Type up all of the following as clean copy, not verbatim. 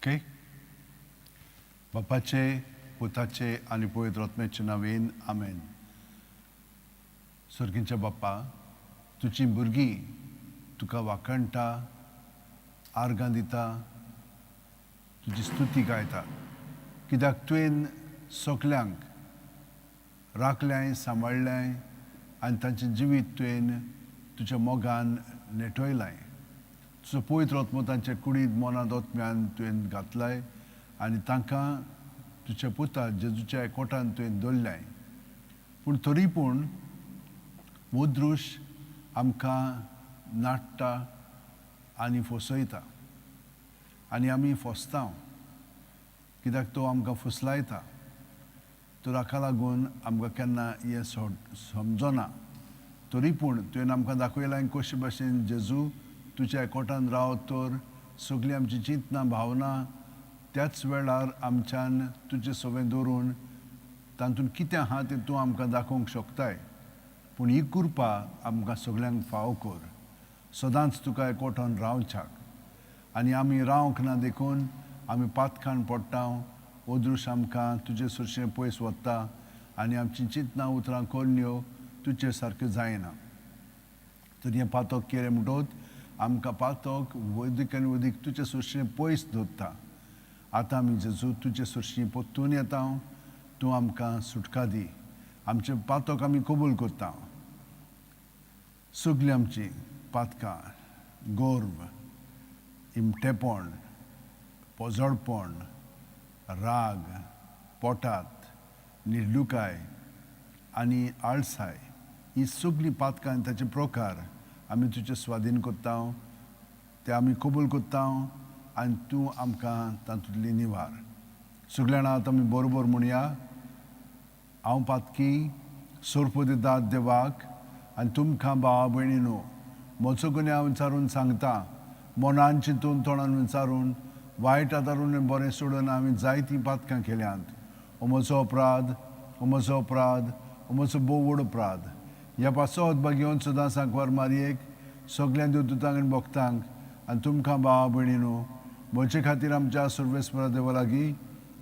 Okay बापाचे पुताचे आनी पवित्र आत्म्याचे नांवेन आमेन. सर्गींच्या बाप्पा तुझी भुरगीं तुका वाखणटा, आर्गां दिता, तुजी स्तुती गायता, कित्याक तुवें सगल्यांक राखल्याय, सांबाळल्याय आनी तांचें जिवीत तुवें तुज्या मोगान नेटवयलाय. तुजो पवित्र आत्मो तांच्या कुडींत मनांत आत्म्यान तुवें घातलाय आनी तांकां तुज्या पुता जेजूच्या एकवटान तुवें दवरल्याय. पूण तरी पूण मुद्रूश आमकां नाडटा आनी फसयता आनी आमी फसता, कित्याक तो आमकां फुसलायता. तो हाका लागून आमकां केन्ना हें समजना. तरी पूण तुवें आमकां दाखयलां कशे भाशेन जेजू तुज्या एकवटान रावत तर सगळीं आमची चिंतना भावना त्याच वेळार आमच्यान तुजें सवें दवरून तातूंत कितें आहा तें तूं आमकां दाखोवंक शकताय. पूण ही कृपा आमकां सगळ्यांक फावो कर. सदांच तुका एकवटान रावच्याक आनी आमी रावंक ना देखून आमी पातकान पडटा. ओदरूश आमकां तुजे सुरशें पयस वता आनी आमची चिंतना उतरां कोन्यो तुजे सारकें जायना. तर हें पातक केलें म्हणटच आमकां पातक वैदीक आनी वैदीक तुजें सुरशें पयस दवरता. आतां आमी जेजू तुजे सुरशीं परतून येता. तूं आमकां सुटका दी. आमचें पातक आमी कबूल करता. सगलीं आमची पातकां, गोर्व, इमटेपण, पोजडपण, राग, पोटात, निर्लुकाय आनी आळसाय ही सगलीं पातकां आनी ताचे प्रकार आमी तुजे स्वाधीन करता. ते आमी कबूल करता आनी तूं आमकां तातूंतली निवार. सगळ्यां आतां आमी बरोबर म्हणया. हांव पातकी सोर्पो दिता देवाक आनी तुमकां भावा भयणीनो, म्हजो गुन्यांव हांव विचारून सांगता. मनान चिंतून तोंडान विचारून वायट आदारून बरें सोडून हांवें जायतीं पातकां केल्यांत. हो म्हजो अपराध, हो म्हजो अपराध, हो म्हजो भोव व्हड अपराध. ह्या पासत घेवन सुद्दां सांकवार मारयेक सगळ्या देवदूतांक आनी भक्तांक आनी तुमकां भावा भयणीनो म्हजे खातीर आमच्या सर्वेस्परा देवा लागीं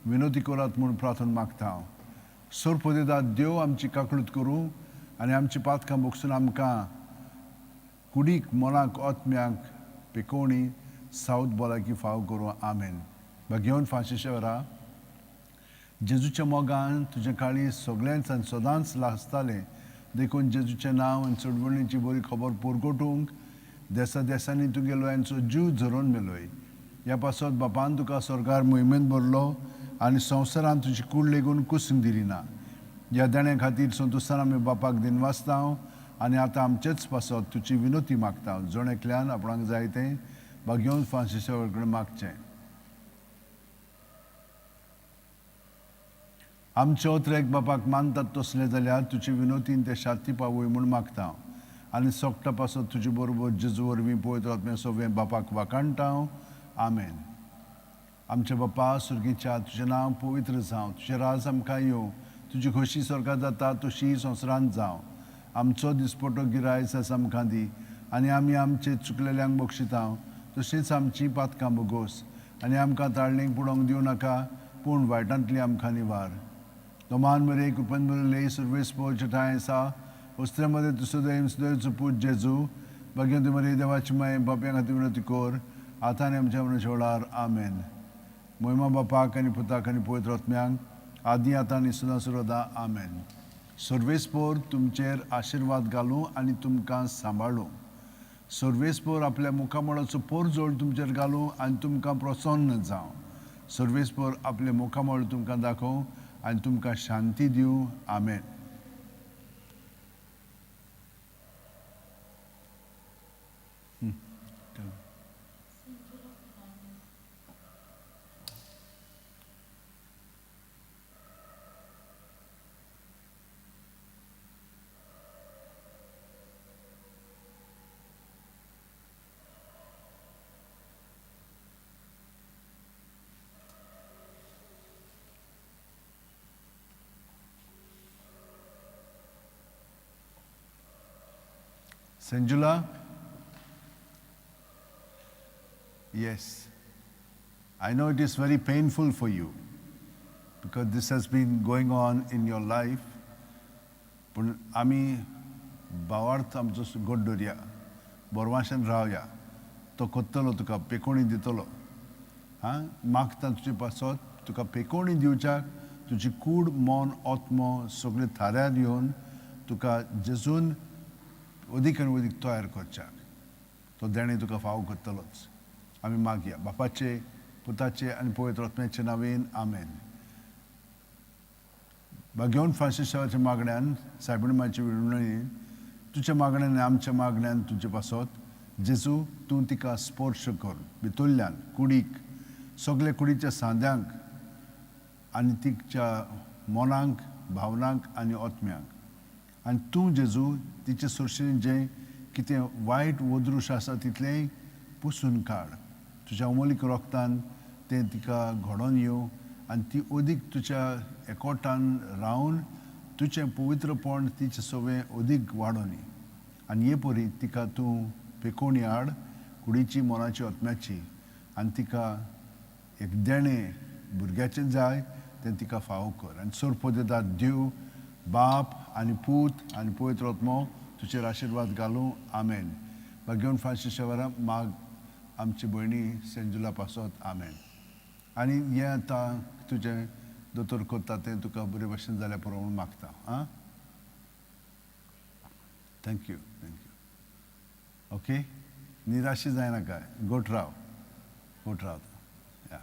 विनोती करात म्हूण प्रार्थना मागता. सोर्पो दितात देव आमची काकळूत करूं आनी आमची पातकां भोगसून आमकां कुडीक मनाक आत्म्याक पिकोवणी सावत भलायकी फाव करूं. आमेन. घेवन फाशीच्या वेळा जेजूच्या मोगान तुजें काळी सगळ्यांच आनी सदांच लासतालें देखून जेजूचें नांव आनी चडवणीची बरी खबर परगटूंक देसा देसांनी तुगेलो हांचो जीव झरोवन मेलोय. ह्या पासत बापान तुका स्वर्गार मोहिमेंत भरलो आनी संवसारान तुजी कूड लेगून कुसंक दिली ना. ह्या देण्या खातीर संतोशान आमी बापाक दिनवासता आनी आतां आमचेच पासत तुजी विनोती मागता. जण एकल्यान आपणाक जाय तें घेवन फाशीच्या वेळ कडेन मागचें. आमचे ओत्रेक बापाक मानतात तसले जाल्यार तुजी विनोतीन ते शांती पावय म्हूण मागता आनी सोगटा पासत तुजे बरोबर जेजू वरवीं पवित्र आत्म्या सवें बापाक वाखाणटा. आमेन. आमचे बापा सुर्गीच्या तुजें नांव पवित्र जावं. तुजें राज आमकां येवं. तुजी खोशी स्वर्गांत जाता तशी संवसारांत जावं. आमचो दिसपटो गिरायस आसा आमकां दी आनी आमी आमचे चुकलेल्यांक बक्षिता तशींच आमची पातकां भोगोस आनी आमकां ताळणेक पडोवंक दिवं नाका पूण वायटांतली आमकां निवार. दोमान मेरे कृपन बरले सर्वेस्पोर चटाय आसा वस्त्रे मध्ये तुसो दैम सुदैवचो पूत जेजू भगवंत मरे देवाची माय बापया खातीर विनंती कर आतां आनी आमच्या मनाच्या वेळार. आमेन. महिमा बापाक आनी पुताक आनी पवित्र आत्म्यांक आदी आतां आनी सदां सुरदा. आमेन. सर्वेस्पोर तुमचेर आशिर्वाद घालूं आनी तुमकां सांबाळूं. सर्वेस्पोर आपल्या मुखामळाचो पोरजोळ तुमचेर घालूं आनी तुमकां प्रसन्न जावं. सर्वेस्पोर आपले मुखामळ तुमकां दाखोवं आनी तुमकां शांती दिवं. आमेन. Sanjula? Yes. I know it is very painful for you because this has been going on in your life. पण आमी भावार्थ आमचो गोड दवरया, बोरमाशान रावया, तो कोत्तलो तुका पेकोणी दितलो. मागता तुजे पासत तुका पेकोणी दिवच्याक तुजी कूड मन आत्मो सगळे थाऱ्यार येवन तुका जेजून अदीक आनी अदीक तयार करच्याक तो देणे तुका फावो करतलोच. आमी मागया बापाचे, पुताचे आनी पवित्र आत्म्याचे नांवेन आमेन. भाग्यवन फ्रांसिसाच्या मागण्यान सायबिणमाची विणवणी तुज्या मागण्यान आनी आमच्या मागण्यान तुजे पासत जेजू तूं तिका स्पर्श कर भितरल्यान कुडीक सगळे कुडीच्या सांद्यांक आनी तिच्या मनांक भावनांक आनी आत्म्यांक आनी तूं जेजू तिचे सुरशेन जें कितें वायट वदरूश आसा तितलेंय पुसून काड. तुज्या अमोलीक रोगतान तें तिका घडोवन येवं आनी ती अदीक तुज्या एकोठान रावन तुजें पवित्रपण तिचे सवें अदीक वाडोनी आनी हे परी तिका तूं पेकोवणी हाड कुडीची मनाची आत्म्याची आनी तिका एक देणें भुरग्याचें जाय तें तिका फावो कर. आनी सोरपोदेदार देव बाप आनी पूत आनी पवित्र आत्मो तुजेर आशिर्वाद घालूं आमेन. भाग्यवन फ्रांसिसाच्या माग आमची भयणी सेंजुला पासत आमेन. आनी हें आतां तुजें दोतोर कोत्ता तें तुका बरे भशेन जाल्या पुरो म्हणून मागता. Thank you thank you. ओके, निराशी जायनाका, गोट राव. या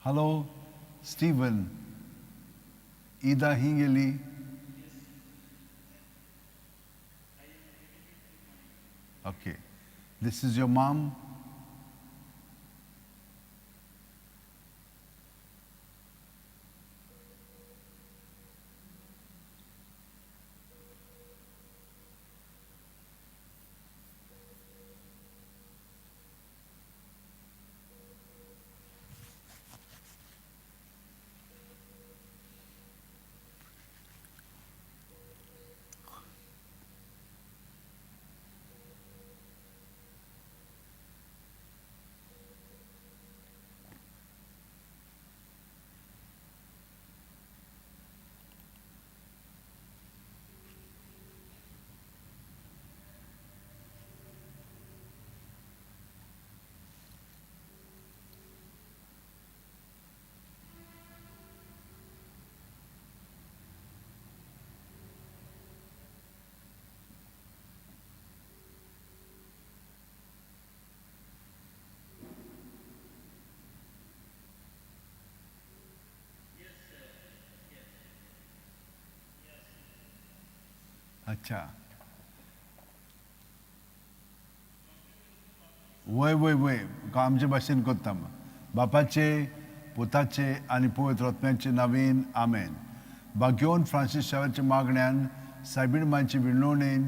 Hello, Stephen. Ida Hingeli. Okay. This is your mom? अच्छा. वय आमचे भाशेन कोत्ता. बापाचे, पुताचे आनी पवित्र आत्म्याचे नांवेन आमेन. भाग्यवन फ्रांसिसाच्या मागण्यान सायबिणमाची विणवणेन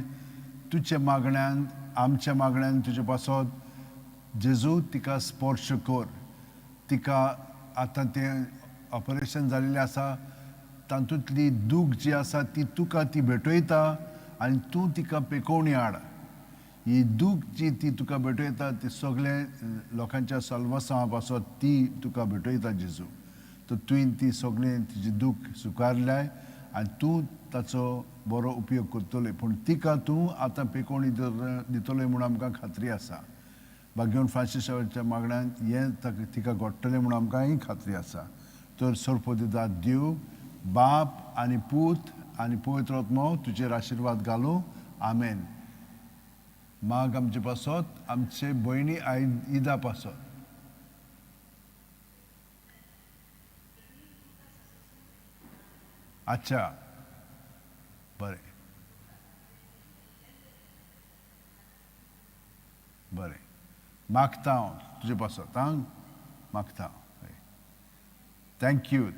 तुज्या मागण्यान आमच्या मागण्यान तुजे पासत जेजू तिका स्पर्श कर. तिका आतां तें ऑपरेशन जाल्लें आसा तातूंतली दूख जी आसा ती तुका ती भेटयता आनी तूं तिका पेकोवणी हाड. ही दूख जी ती तुका भेटयता ती सगळे लोकांच्या साल्वासां पासत ती तुका भेटयता जेजू. तर तुवें ती सगळें तिजी दूख स्विकारल्याय आनी तूं ताचो बरो उपयोग करतले. पूण तिका तूं आतां पेकोवणी दितले म्हूण आमकां खात्री आसा. भाग्यवन फ्रांसिसाच्या मागण्यान हें तिका घडटलें म्हूण आमकांय खात्री आसा. तर सर्पोदिदार देव बाप आनी पूत आनी पवित्र आत्मो तुजेर आशिर्वाद घालूं आमेन. माग आमचे पासत आमचे भयणी ईदा पासत. अच्छा, बरें. बरें. मागता हांव तुजे पासत आं, मागता. Thank you.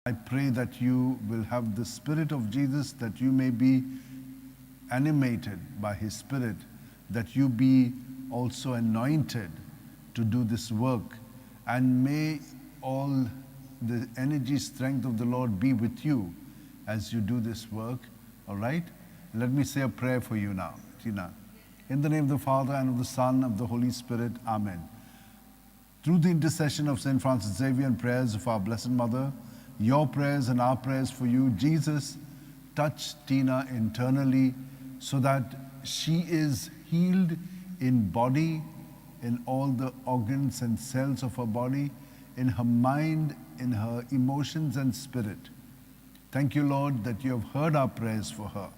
I pray that you will have the Spirit of Jesus, that you may be animated by His Spirit, that you be also anointed to do this work, and may all the energy, strength of the Lord be with you as you do this work. All right? Let me say a prayer for you now, Tina. In the name of the Father, and of the Son, and of the Holy Spirit. Amen. Through the intercession of St. Francis Xavier and prayers of our Blessed Mother, your prayers and our prayers for you, Jesus, touch Tina internally so that she is healed in body, in all the organs and cells of her body, in her mind, in her emotions and spirit. Thank you, Lord, that you have heard our prayers for her.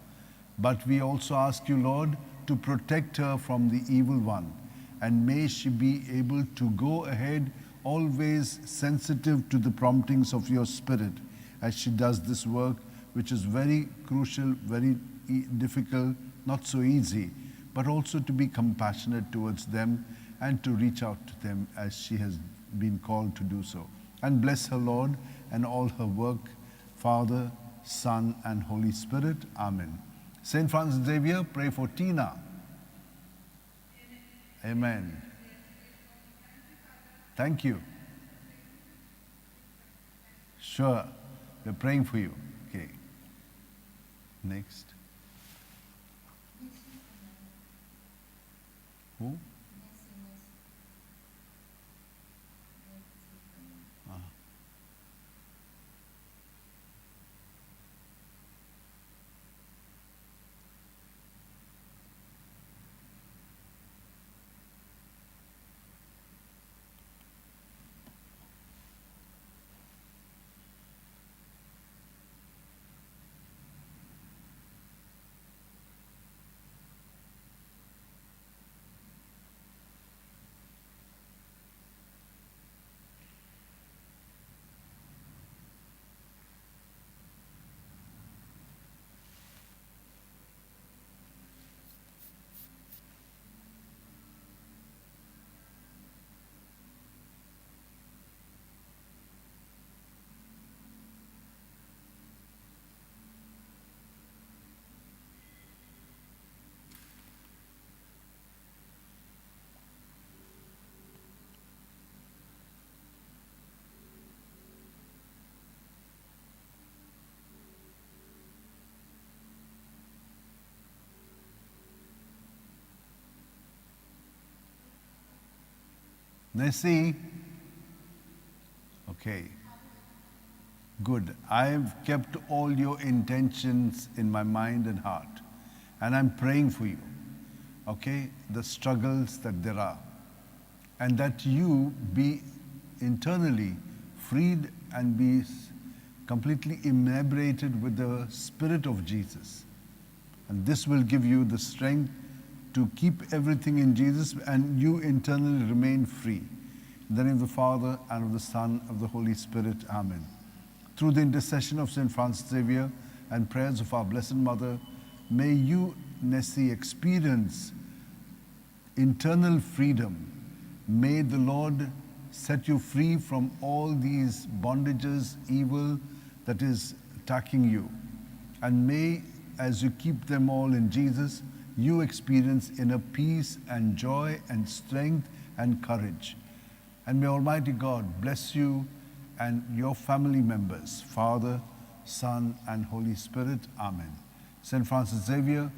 But we also ask you, Lord, to protect her from the evil one. And may she be able to go ahead always sensitive to the promptings of your Spirit as she does this work, which is very crucial, very difficult, not so easy, but also to be compassionate towards them and to reach out to them as she has been called to do so. And bless her, Lord, and all her work, Father, Son, and Holy Spirit. Amen. St. Francis Xavier, pray for Tina. Amen. Thank you. Sure. We're praying for you. Okay. Next. Who? Nessie. Okay. Good. I've kept all your intentions in my mind and heart. And I'm praying for you. Okay? The struggles that there are. And that you be internally freed and be completely inebriated with the Spirit of Jesus. And this will give you the strength to keep everything in Jesus and you internally remain free. In the name of the Father, and of the Son, of the Holy Spirit. Amen. Through the intercession of St. Francis Xavier and prayers of our Blessed Mother, may you, Nessie, experience internal freedom. May the Lord set you free from all these bondages, evil that is attacking you. And may, as you keep them all in Jesus, you experience inner peace and joy and strength and courage. And may Almighty God bless you and your family members, Father, Son, and Holy Spirit. Amen. St. Francis Xavier,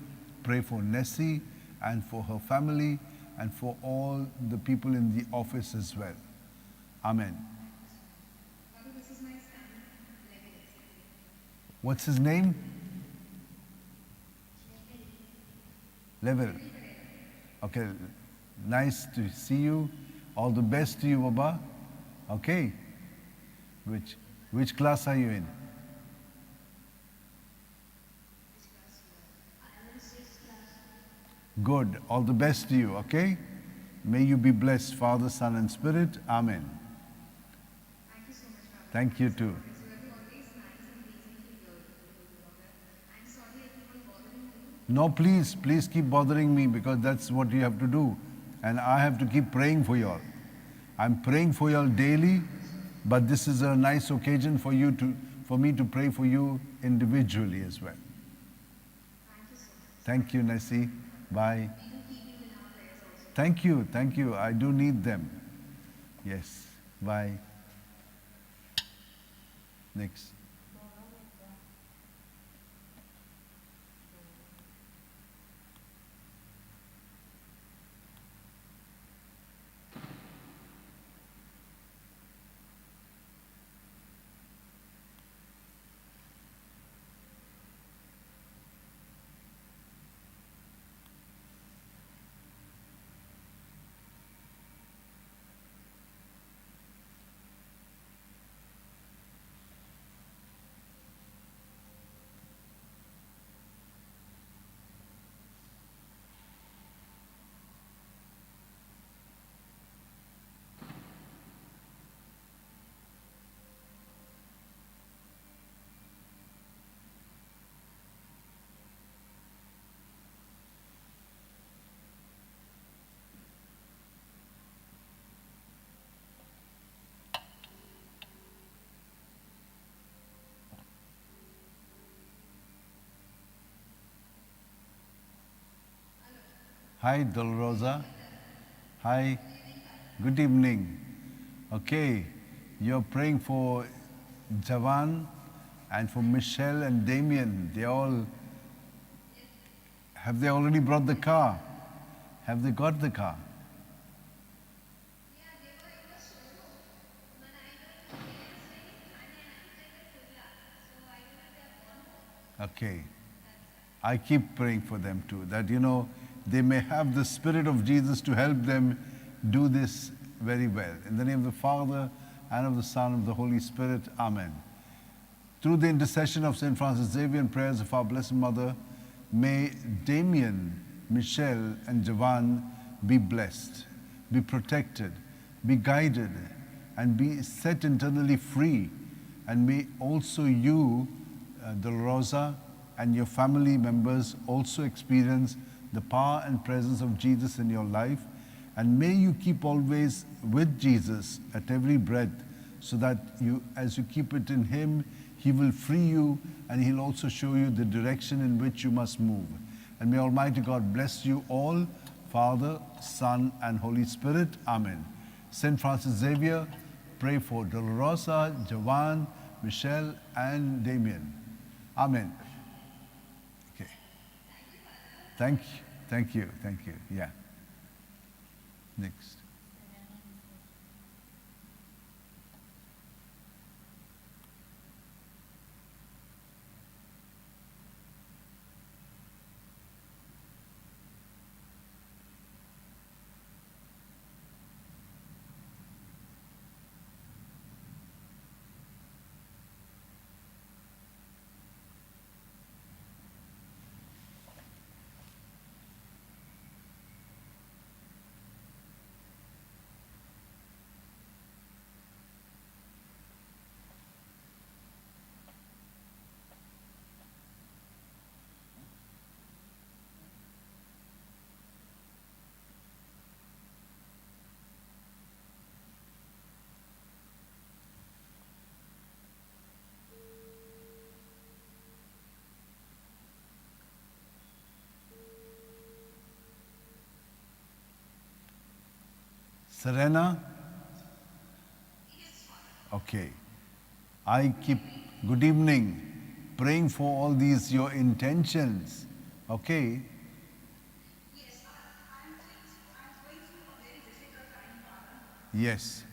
pray for Nessie and for her family and for all the people in the office as well. Amen. What's his name? Level. Okay, nice to see you. All the best to you, Baba. Okay. Which class are you in? Good. All the best to you, okay? May you be blessed, Father, Son, and Spirit. Amen. Thank you so much, Father. Thank you too. It's really always nice and pleasing to hear you, Father. I'm sorry I keep on bothering you. No, please keep bothering me because that's what you have to do. And I have to keep praying for you all. I'm praying for you all daily, but this is a nice occasion for me to pray for you individually as well. Thank you so much. Thank you, Nessie. Bye. We do keep you in our prayers also. Thank you. I do need them. Yes. Bye. Next. Hi, Dolorosa. Hi. Good evening. Okay, you're praying for Javan and for Michelle and Damien. Have they already brought the car? Have they got the car? Yeah, they were in the showroom. But I don't know. So I don't know if they have gone home. Okay. I keep praying for them too, that they may have the Spirit of Jesus to help them do this very well. In the name of the Father, and of the Son, and of the Holy Spirit. Amen. Through the intercession of St. Francis Xavier and prayers of our Blessed Mother, may Damien, Michelle, and Javan be blessed, be protected, be guided, and be set internally free. And may also you, Dolorosa, and your family members also experience the power and presence of Jesus in your life. And may you keep always with Jesus at every breath, so that as you keep it in Him, He will free you and He'll also show you the direction in which you must move. And may Almighty God bless you all, Father, Son, and Holy Spirit. Amen. St. Francis Xavier, pray for Dolorosa, Javan, Michelle, and Damien. Amen. Okay. Thank you. Yeah. Next. Serena? Okay. I keep, good evening, praying for all these, your intentions. Okay? Yes, I'm going through a very difficult time, Father. Yes.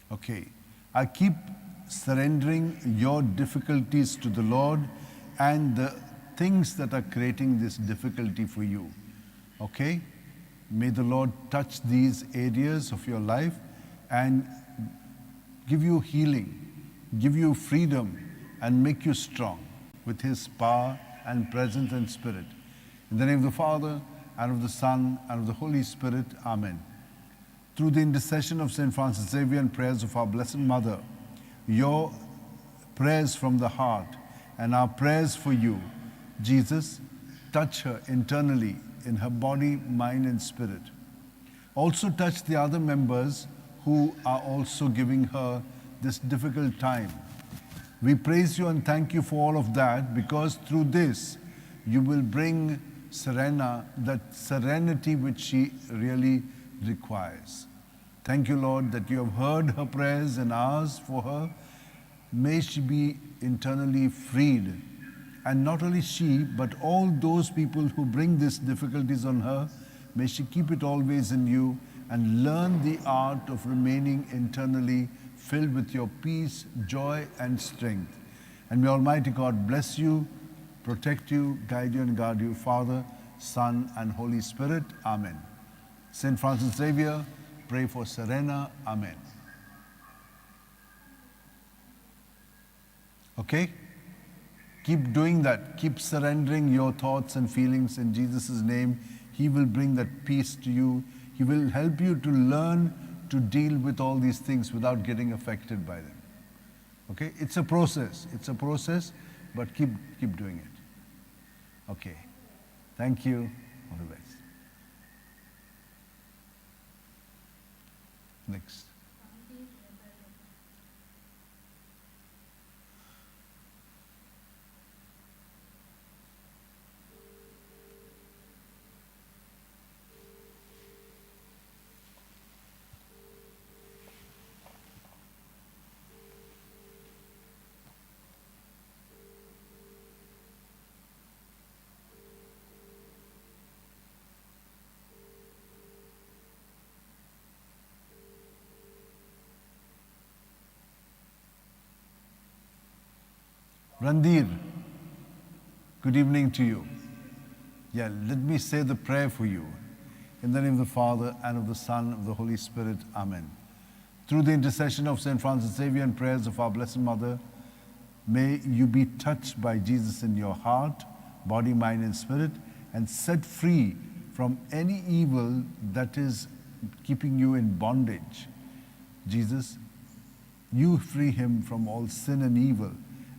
Okay. I keep surrendering your difficulties to the Lord and the things that are creating this difficulty for you. Okay? May the Lord touch these areas of your life and give you healing, give you freedom, and make you strong with His power and presence and Spirit. In the name of the Father, and of the Son, and of the Holy Spirit. Amen. Through the intercession of St. Francis Xavier and prayers of our Blessed Mother, your prayers from the heart and our prayers for you, Jesus, touch her internally in her body, mind, and spirit. Also touch the other members who are also giving her this difficult time. We praise you and thank you for all of that, because through this you will bring Serena that serenity which she really requires. Thank you, Lord, that you have heard her prayers and ours for her. May she be internally freed. And not only she, but all those people who bring these difficulties on her, may she keep it always in you and learn the art of remaining internally filled with your peace, joy, and strength. And may Almighty God bless you, protect you, guide you, and guard you, Father, Son, and Holy Spirit. Amen. St. Francis Xavier, pray for Serena. Amen. Okay? Keep doing that. Keep surrendering your thoughts and feelings in Jesus' name. He will bring that peace to you. He will help you to learn to deal with all these things without getting affected by them. Okay? It's a process. It's a process, but keep doing it. Okay. Thank you. All the best. Next. Randir, good evening to you. Yeah, let me say the prayer for you. In the name of the Father, and of the Son, and of the Holy Spirit. Amen. Through the intercession of St. Francis Xavier and prayers of our Blessed Mother, may you be touched by Jesus in your heart, body, mind, and spirit, and set free from any evil that is keeping you in bondage. Jesus, you free him from all sin and evil,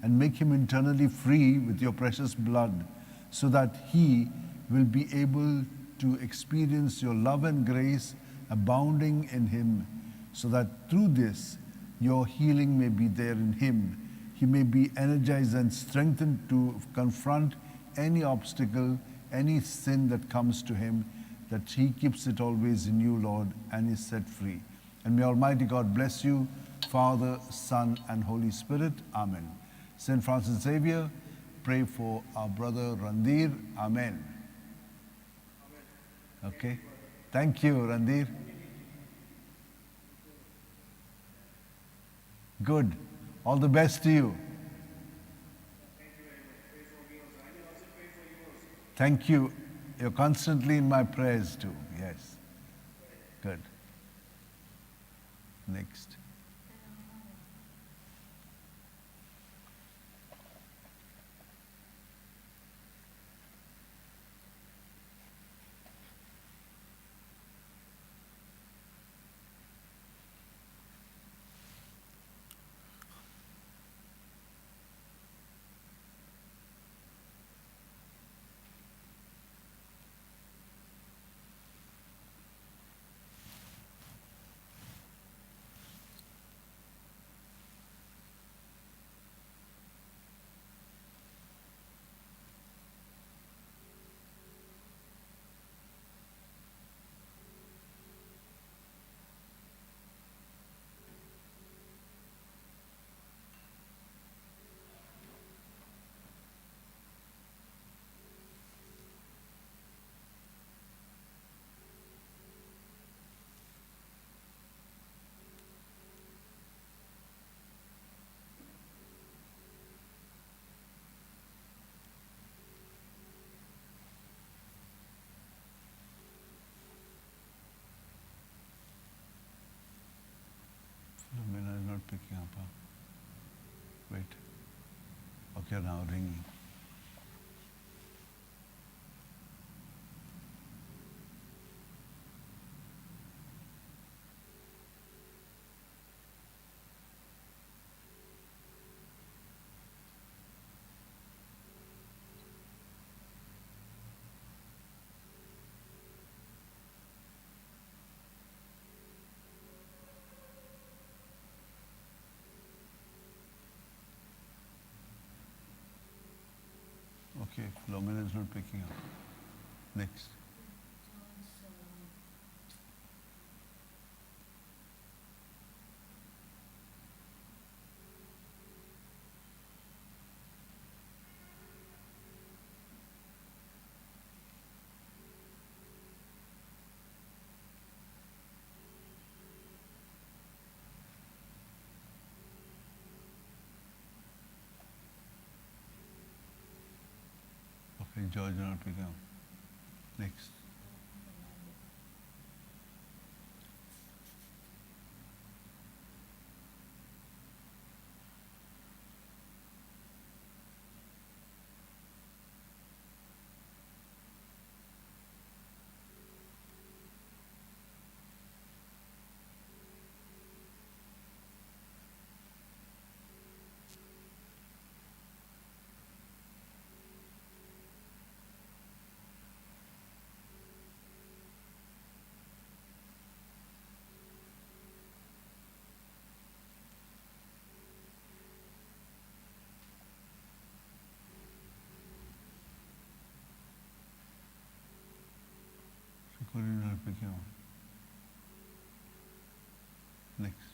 and make him internally free with your precious blood, so that he will be able to experience your love and grace abounding in him, so that through this your healing may be there in him. He may be energized and strengthened to confront any obstacle, any sin that comes to him, that he keeps it always in you, Lord, and is set free. And may Almighty God bless you, Father, Son, and Holy Spirit. Amen. St. Francis Xavier, pray for our brother Randir. Amen. Okay. Thank you, Randir. Good. All the best to you. Thank you. You're constantly in my prayers too. Yes. Good. Next. Okay, now ringing. Okay, Philomena is not picking up. Next. Okay, George not picking up. Next. Recording not picking up. Next.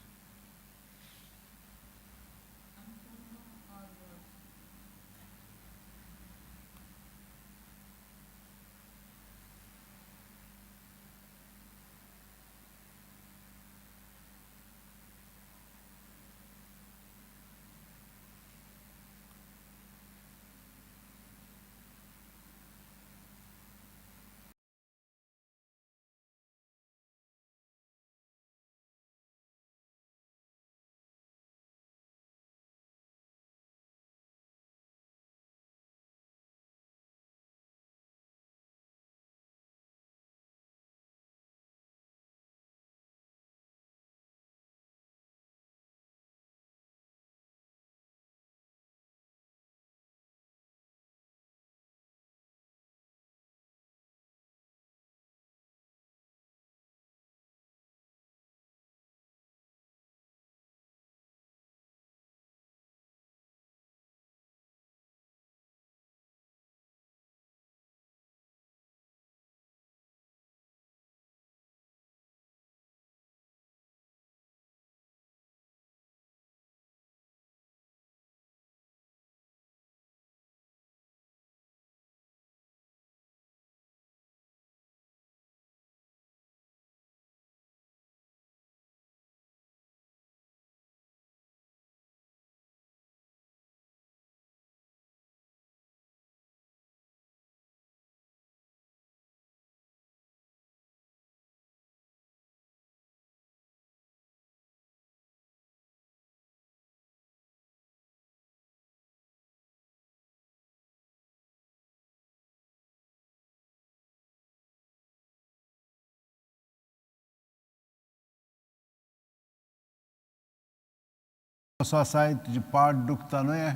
Sai तुझे पाठ दुखता न्हय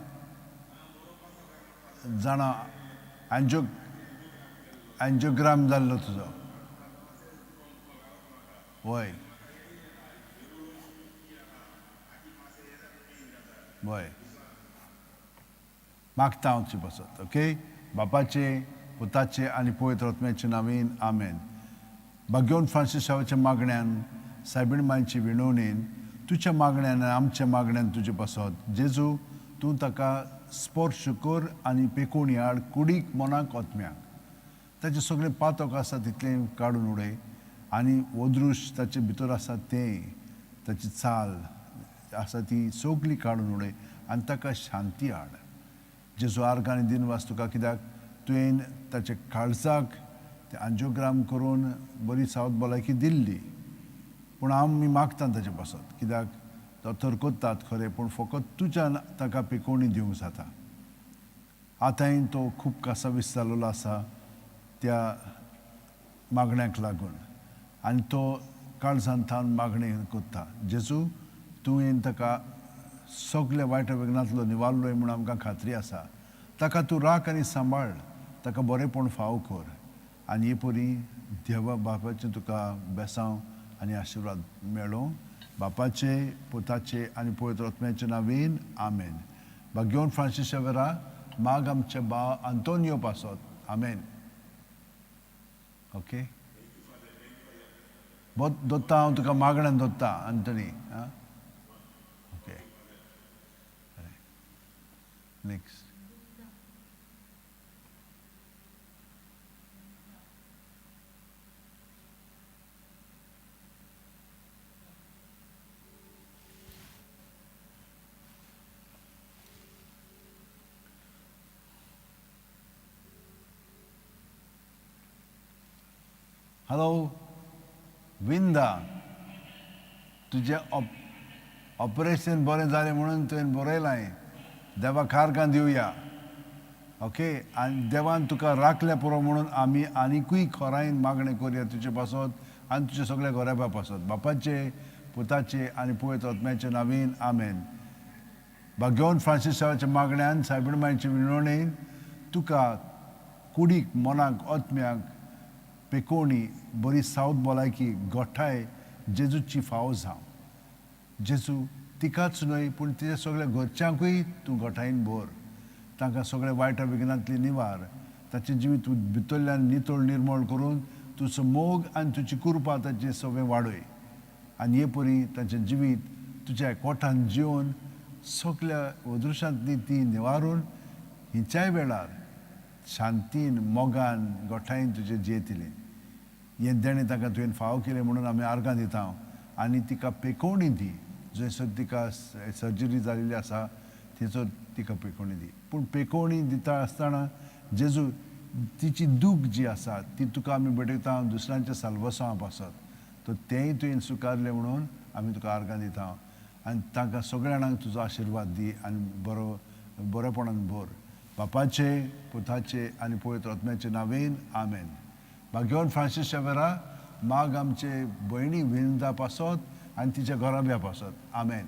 जाणा angiogram जाल्लो तुजो वय वय मागता हांव तुजे बसत ओके बापाचे पुताचे आनी पवित्र आत्म्याचे नांवेन आमेन भाग्यवन फ्रांसिसावाच्या मागण्यान सायबीण मांयचे विणवणेन तुझ्या मागण्यान आनी आमच्या मागण्यान तुजे बसत जेजू तूं ताका स्पर्श कर आनी पेकोवणी हाड कुडीक मनाक ओतम्याक ताचे सगळें पातक आसा तितलें काडून उडय आनी ओदृश ताचे भितर आसा तें ताची चाल आसा ती सगळी काडून उडय आनी ताका शांती हाड जेजू आर्ग आनी दिनवास तुका कित्याक तुवें ताचे काळजाक ते एंजियोग्राम करून बरी सावध भलायकी दिल्ली पूण आमी मागता ताचे बसत कित्याक तो थरकोत्तात खरें पूण फकत तुज्यान ताका पिकोवणी दिवंक जाता आतांय तो खूब कासावीस जाल्लो आसा त्या मागण्यांक लागून आनी तो काळजांतल्यान मागणी करता. जेजू तुवें ताका सगल्या वायट विघ्नांतलो निवारलोय म्हणून आमकां खात्री आसा. ताका तूं राख आनी सांबाळ, ताका बरेंपण फावो कर आनी हे परी देवा बापाचें तुका बेसांव आनी आशिर्वाद मेळो. बापाचे, पुताचे आनी पवित्र आत्म्याचे नांवेन आमेन. भाग्यवान फ्रांसीस शेवेरा, माग आमचे भाव आंतोनियो पासत. आमेन. ओके, दोत्ता हांव तुका मागण्यान दोत्ता आंतोनी. Okay, next. हॅलो विंदा, तुजें ऑपरेशन बरें जालें म्हणून तुवें बरयलां. देवाक कारगां दिवया. ओके, आनी देवान तुका राखल्या पुरो म्हणून आमी आनिकूय खोरायन मागणें करया तुजे पासत आनी तुज्या सगळ्या घोऱ्या पासत. बापाचे, पुताचे आनी पवित्र आत्म्याचे नांवेन आमेन. भाग्यवान फ्रांसीस शेवेराच्या मागण्यान सायबीण मांयचे विणवणेन तुका कुडीक, मनाक, आत्म्याक पेकोवणी, बरी सावत भलायकी, गोठाय जेजूची फावो जावं. जेजू तिकाच न्हय पूण तिच्या सगळ्या घरच्यांकूय तूं गोठायन भर. तांकां सगळ्या वायट विघ्नांतली निवार. ताचें जिवीत भितरल्यान नितळ निर्मळ करून तुजो मोग आनी तुजी कृपा ताचें सगळें वाडय. आनी हे परी ताचें जिवीत तुज्या एकवटान जिवन सगळ्या अदृश्यांतली ती निवारून हिच्याय वेळार शांतीन, मोगान, गोठायन तुजें जियेतलें. हें देणें ताका तुवें फावो केलें म्हणून आमी आर्गां दिता. आनी तिका पेकोवणी दी. जंयसर तिका सर्जरी जाल्ली आसा थंयसर तिका पेकोवणी दी. पूण पेकोवणी दिता आसतना जेजू तिची दूख जी आसा ती तुका आमी भेटयता दुसऱ्यांच्या साल्वसांवा पासत. तो तेंय तुवें स्विकारलें म्हणून आमी तुका आर्गां दिता. आनी तांकां सगळ्या जाणांक तुजो आशिर्वाद दी आनी बरेपणान भर. बापाचे, पुताचे आनी पवित्र आत्म्याचे नांवेन आमेन. भाग्यवान फ्रांसीस शेवेरा, माग आमचे भयणी विंदा पासत आनी तिच्या घोराब्या पासत. आमेन.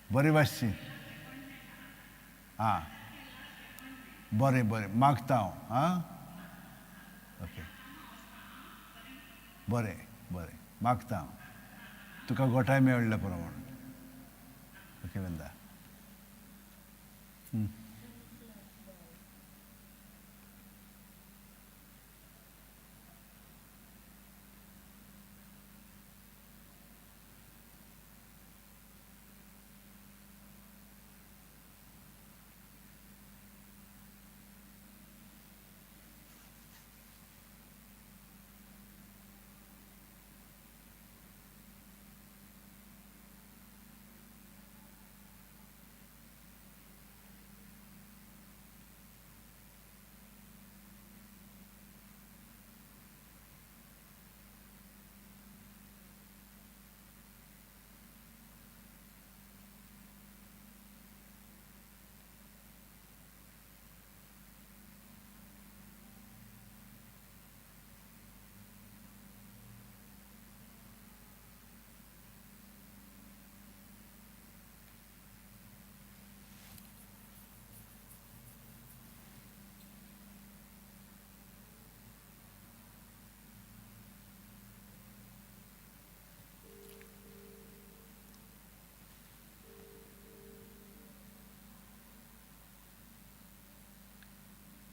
बरें वाचची. बरें मागता हांव. ओके, बरें मागता हांव तुका गोठाय मेळ्ळ्या प्रमाण. Okay Vinda.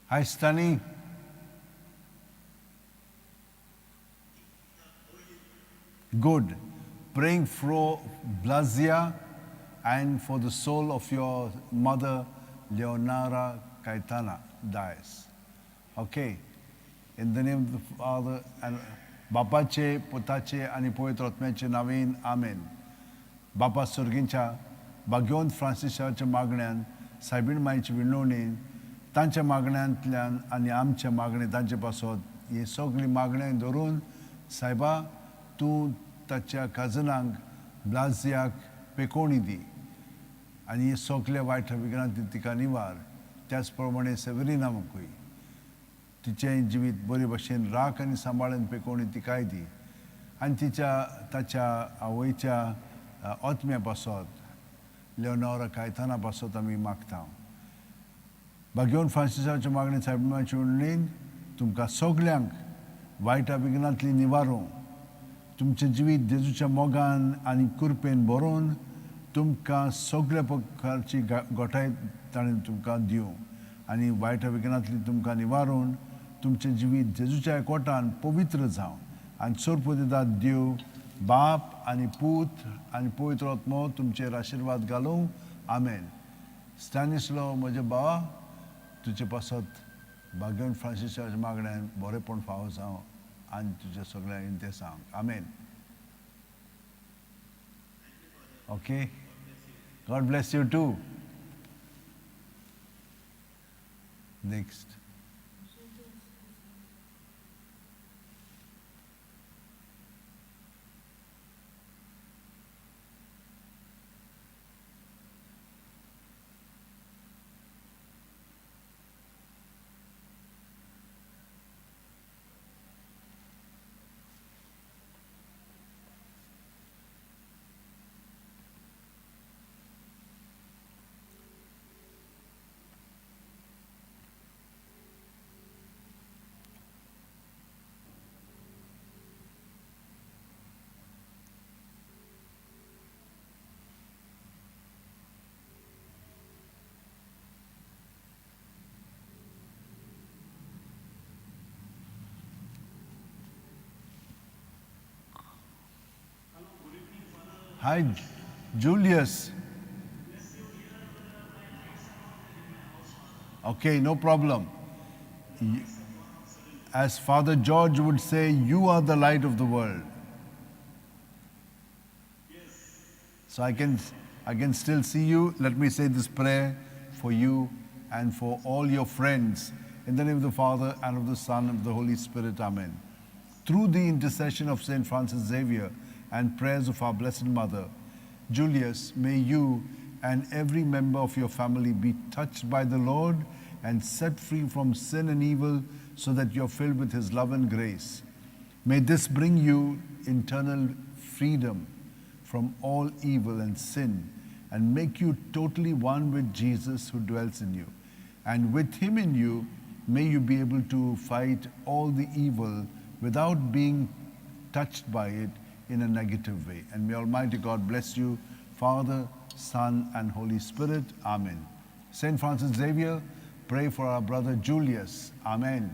Hi, Stani. Good. Praying for Blazia and for the soul of your mother, Leonara Caetana, dies. Okay. In the name of the Father and Bapaचे, Potaचे आणि पवित्र आत्म्याचे नावेन आमेन. बापा सुर्गींच्या भाग्यवंत फ्रांसिसाच्या मागण्यान सायबीण मांयचे विणवणेन तांच्या मागण्यांतल्यान आनी आमच्या मागणे तांचे पासत ही सगळी मागण्या धरून सायबा तूं ताच्या काजनांक ब्लाजियाक पेकोवणी दी आनी सगल्या वायट विघ्नांतली तिका निवार. त्याच प्रमाणे सेवरिनामकूय तिचें जिवीत बरे भशेन राख आनी सांबाळून पेकोवणी तिकाय दी. आनी ताच्या आवयच्या आत्म्या पासत लेओनोरा कायताना पासत आमी मागता. भाग्यवन फ्रांसिसाच्या मागणे साहेबाच्या उणीन तुमकां सगल्यांक वायटा विघ्नांतली निवारो, तुमचें जिवीत जेजूच्या मोगान आनी कृपेन भरोवन तुमकां सगळ्या प्रकारची गोठाय ताणें तुमकां दिवं आनी वायटा विघ्नांतली तुमकां निवारून तुमचें जिवीत जेजूच्या एकवटान पवित्र जावं आनी सोरपदिदाद देव बाप आनी पूत आनी पवित्र आत्मो तुमचेर आशिर्वाद घालूं. आमेन. स्टॅनिस्लो म्हजे भावा, तुजे पासत भाग्यवन फ्रांसिसाच्या मागण्यान बरेपण फावो जावं आनी तुज्या सगळ्या इंतेसांक. आमेन. Okay. God bless you too. Next. Hi, Julius. Okay, no problem. As Father George would say, you are the light of the world. So I can still see you. Let me say this prayer for you and for all your friends. In the name of the Father, and of the Son, and of the Holy Spirit. Amen. Through the intercession of St. Francis Xavier and prayers of our Blessed Mother, Julius, may you and every member of your family be touched by the Lord and set free from sin and evil, so that you are filled with His love and grace. May this bring you eternal freedom from all evil and sin, and make you totally one with Jesus who dwells in you. And with Him in you, may you be able to fight all the evil without being touched by it in a negative way. And may Almighty God bless you, Father, Son, and Holy Spirit. Amen. St. Francis Xavier, pray for our brother Julius. Amen.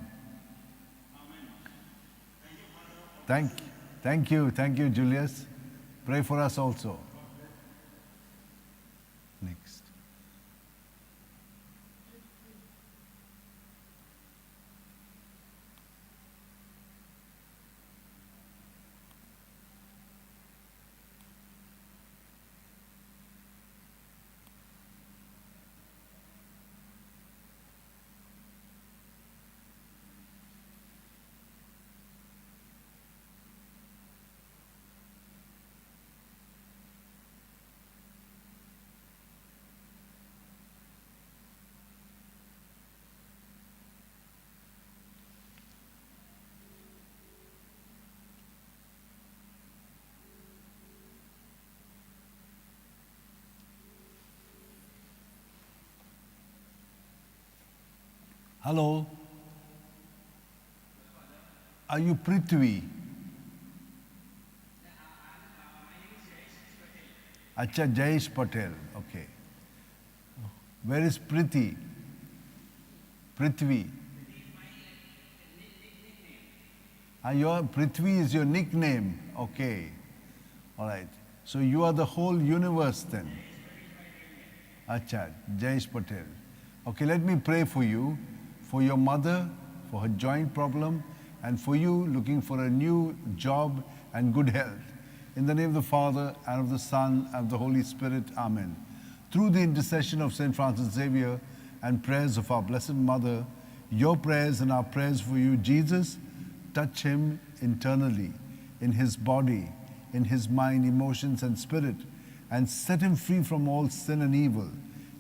Thank you, Julius. Pray for us also. Next. Hello. Are you Prithvi? Acha, Jayesh Patel. Okay. Where is Prithvi? Prithvi. Your Prithvi is your nickname. Okay. All right. So you are the whole universe then. Acha, Jayesh Patel. Okay, let me pray for you, for your mother, for her joint problem, and for you looking for a new job and good health. In the name of the Father, and of the Son, and of the Holy Spirit. Amen. Through the intercession of St. Francis Xavier and prayers of our Blessed Mother, your prayers and our prayers for you, Jesus, touch him internally, in his body, in his mind, emotions, and spirit, and set him free from all sin and evil.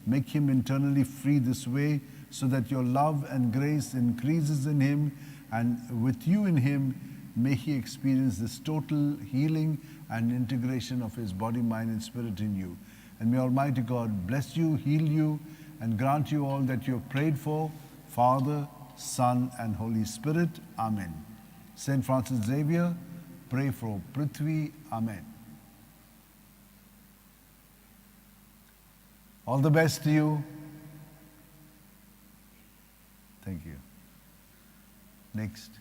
Make him internally free this way, so that your love and grace increases in him, and with you in him, may he experience this total healing and integration of his body, mind, and spirit in you. And may Almighty God bless you, heal you, and grant you all that you have prayed for, Father, Son, and Holy Spirit. Amen. Saint Francis Xavier, pray for Prithvi. Amen. All the best to you. Thank you. Next.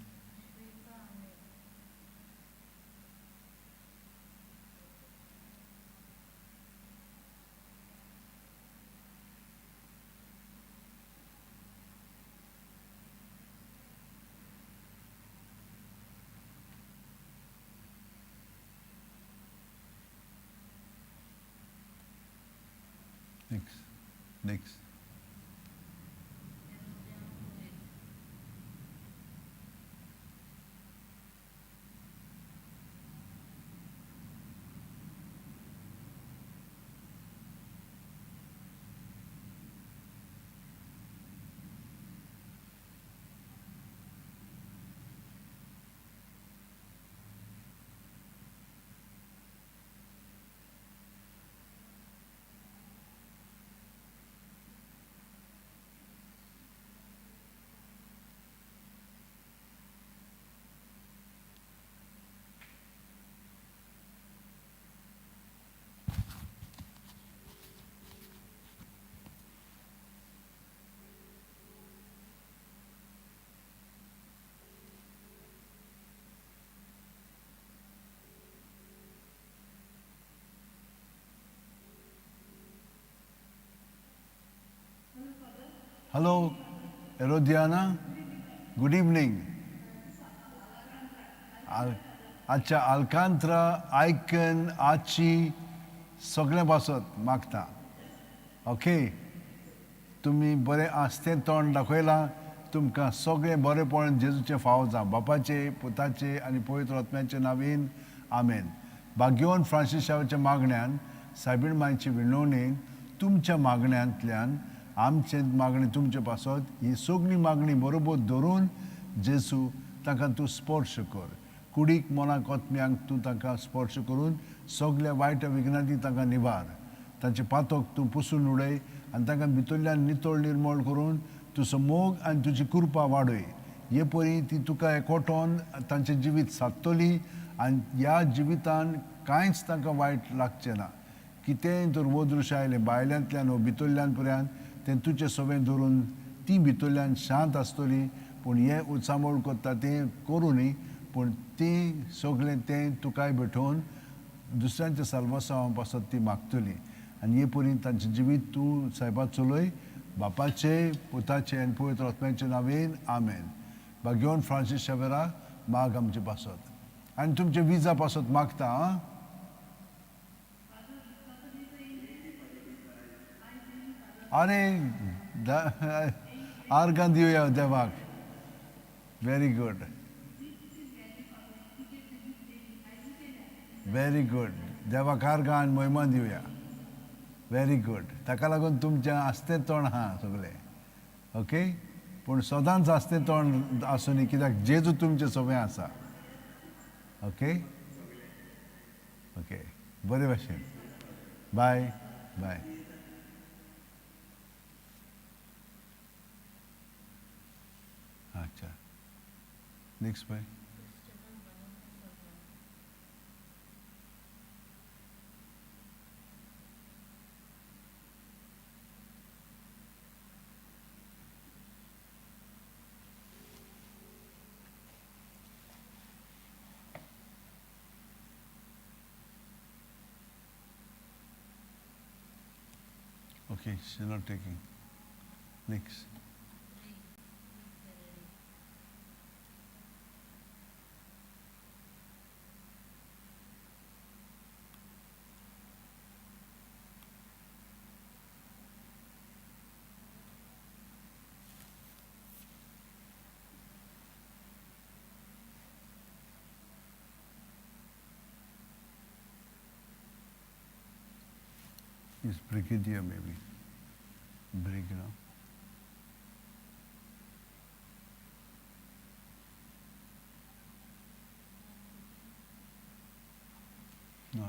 Next. Hello, Herodiana. Good evening. अच्छा, Alcantara, Icon, Archie, सगळें पासत मागता. Okay. तुमी बरें आस्तें तोंड दाखयलां. तुमकां सगळें बरेंपण जेजूचें फावो जावं. बापाचे, पुताचे आनी पवित्र आत्म्याचे नांवेन. आमेन. भाग्यवान फ्रांसिसाच्या मागण्यान, सायबीण मांयचे विणवणेन, तुमच्या मागण्यांतल्यान आमचे मागणी तुमचे पासत, ही सगळी मागणी बरोबर धरून जेजू ताका तूं स्पर्श कर. कुडीक मनाक आत्म्यांक तूं ताका स्पर्श करून सगळ्या वायट विघ्नांनी ताका निवार. तांचे पातक तूं पुसून उडय आनी तांकां भितरल्यान नितळ निर्मळ करून तुजो मोग आनी तुजी कृपा वाडय. हे परी ती तुका एकवटोन तांचें जिवीत सादतली आनी ह्या जिवितान कांयच तांकां वायट लागचें ना. कितेंय तर वदृश्य आयलें भायल्यांतल्यान वो भितरल्यान पर्यंत तें तुजें सवें धरून ती भितरल्यान शांत आसतली. पूण हें उचामळ करता तें करूं न्ही, पूण ती सगळें तें तुकाय भेटोवन दुसऱ्यांच्या साल्वासांवा पासत ती मागतली. आनी हे परी तांचें जिवीत तूं सायबा चलय. बापाचे, पुताचे आनी पवित्र आत्म्याचे नांवेन. आमेन. भाग्यवान फ्रांसीस शावेरा, माग आमचे पासत. आनी तुमचे विजा पासत मागता. आं? अरे आर्गां दिवया देवाक. Very good. Very good. देवाक आर्गां आनी महिमा दिवया. Very good. ताका लागून तुमचें आस्तें तोंड आहा सगळें. ओके. पूण सदांच आस्तें तोंड आसूं न्ही, कित्याक जेजू तुमचें सगळें आसा. ओके. ओके. बरे भाशेन. बाय. बाय. अच्छा. Next bye. Okay, she's not taking. Next. Is brigadier maybe. Brig, you know. No,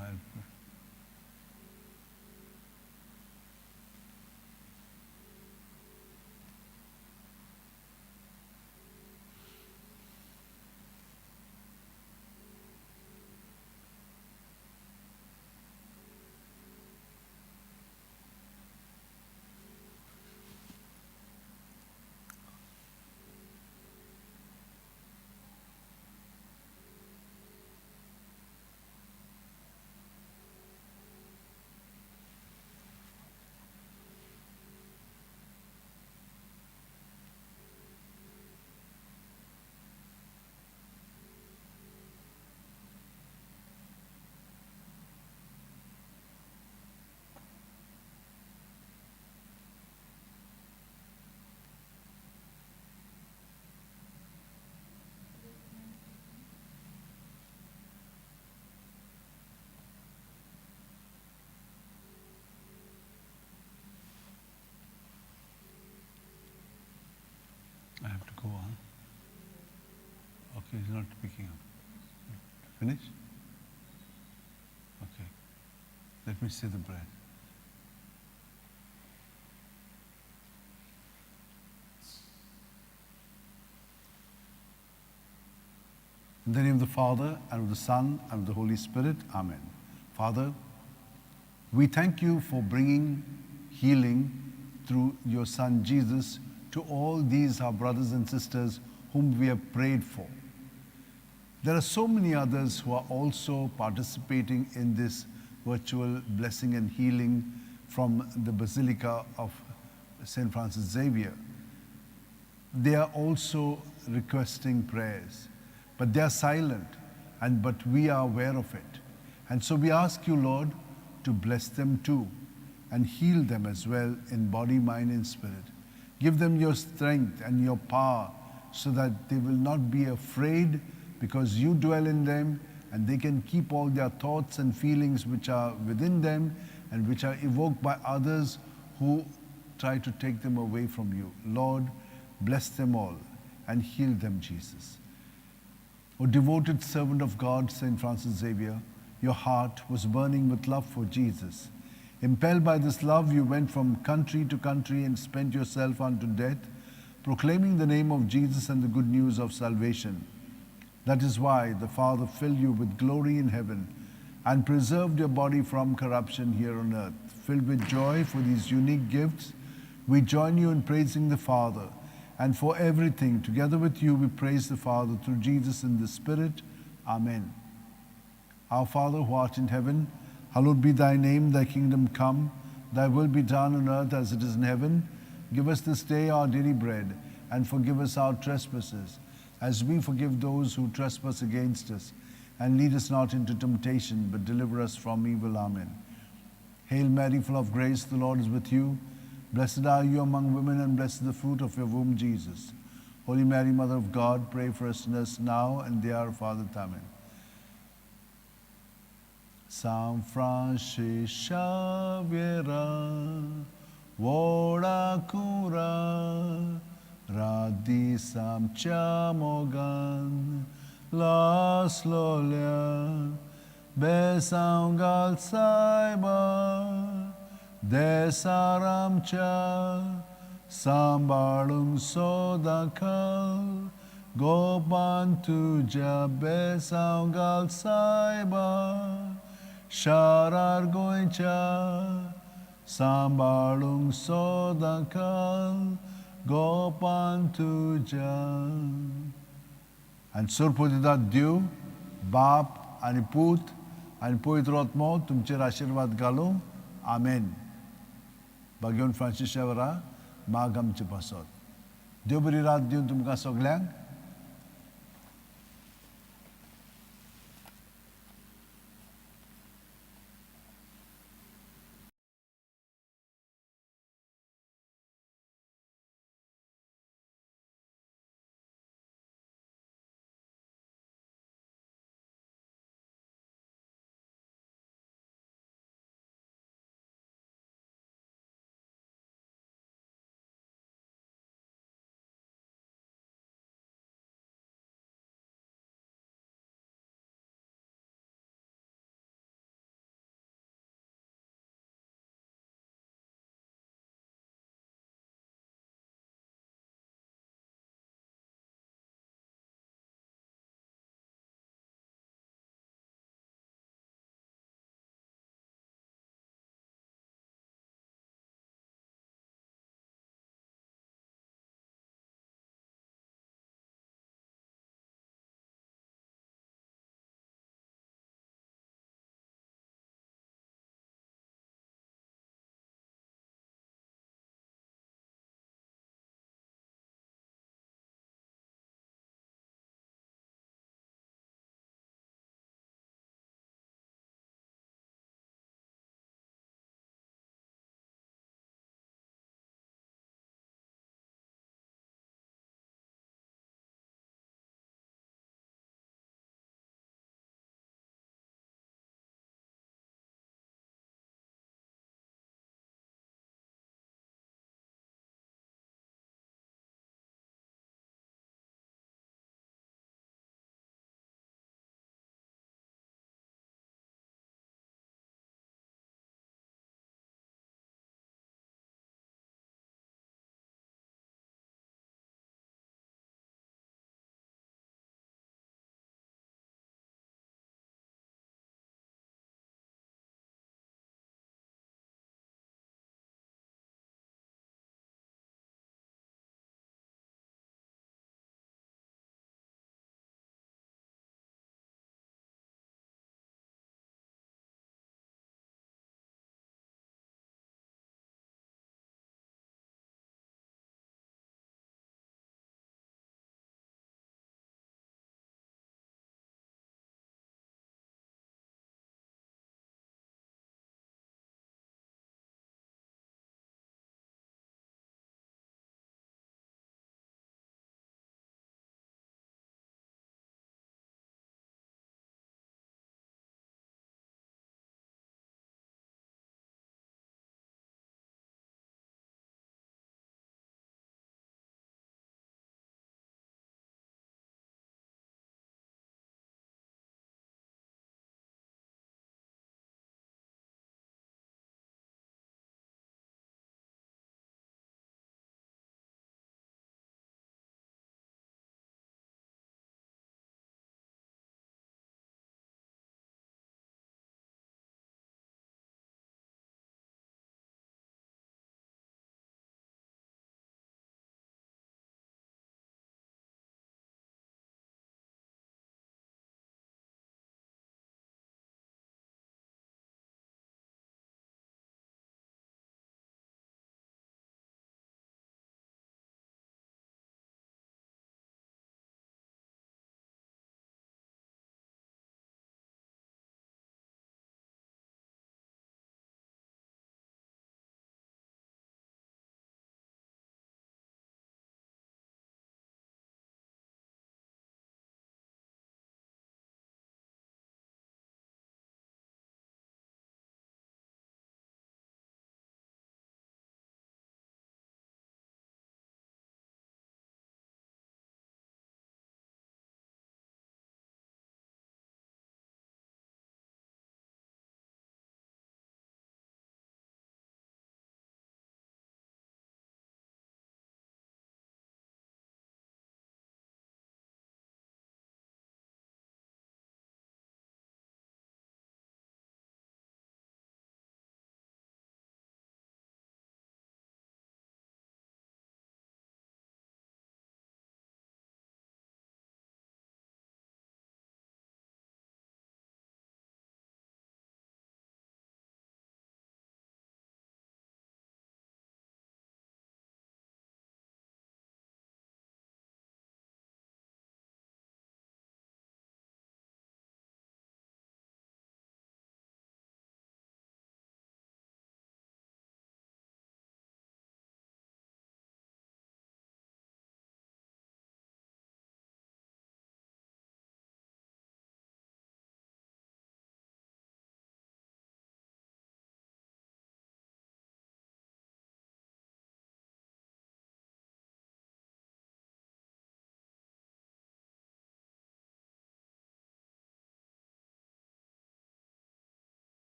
I have to go on. Okay, he's not picking up. Finish? Okay. Let me say the bread. In the name of the Father, and of the Son, and of the Holy Spirit. Amen. Father, we thank you for bringing healing through your Son Jesus to all these our brothers and sisters whom we have prayed for. There are so many others who are also participating in this virtual blessing and healing from the Basilica of St. Francis Xavier. They are also requesting prayers, but they are silent, but we are aware of it. And so we ask you, Lord, to bless them too and heal them as well in body, mind, and spirit. Give them your strength and your power so that they will not be afraid, because you dwell in them and they can keep all their thoughts and feelings which are within them and which are evoked by others who try to take them away from you. Lord, bless them all and heal them, Jesus. O devoted servant of God, St. Francis Xavier, your heart was burning with love for Jesus. Impelled by this love, you went from country to country and spent yourself unto death, proclaiming the name of Jesus and the good news of salvation. That is why the Father filled you with glory in heaven and preserved your body from corruption here on earth. Filled with joy for these unique gifts, we join you in praising the Father. And for everything, together with you, we praise the Father through Jesus in the Spirit. Amen. Our Father who art in heaven, hallowed be thy name, thy kingdom come, thy will be done on earth as it is in heaven. Give us this day our daily bread, and forgive us our trespasses, as we forgive those who trespass against us. And lead us not into temptation, but deliver us from evil. Amen. Hail Mary, full of grace, the Lord is with you. Blessed are you among women, and blessed is the fruit of your womb, Jesus. Holy Mary, Mother of God, pray for us sinners now and the hour of our death. Amen. San Francis Xavier, Vora cura, radisam chamogan, las lolia, besangal saiba, desaramcha, sambalung sodakal, gobantuja besangal saiba, sharar goincha, sambalung sodakal, gopantuja. And surpodita Dieu, Bap आणि पूत आणि पवित्र आत्मा तुमचेर आशीर्वाद घालूं. आमेन. भाग्यवन Francis Shevaroy माग आमचे पासत. देव बरी रात दिवन तुमकां सगल्यांक.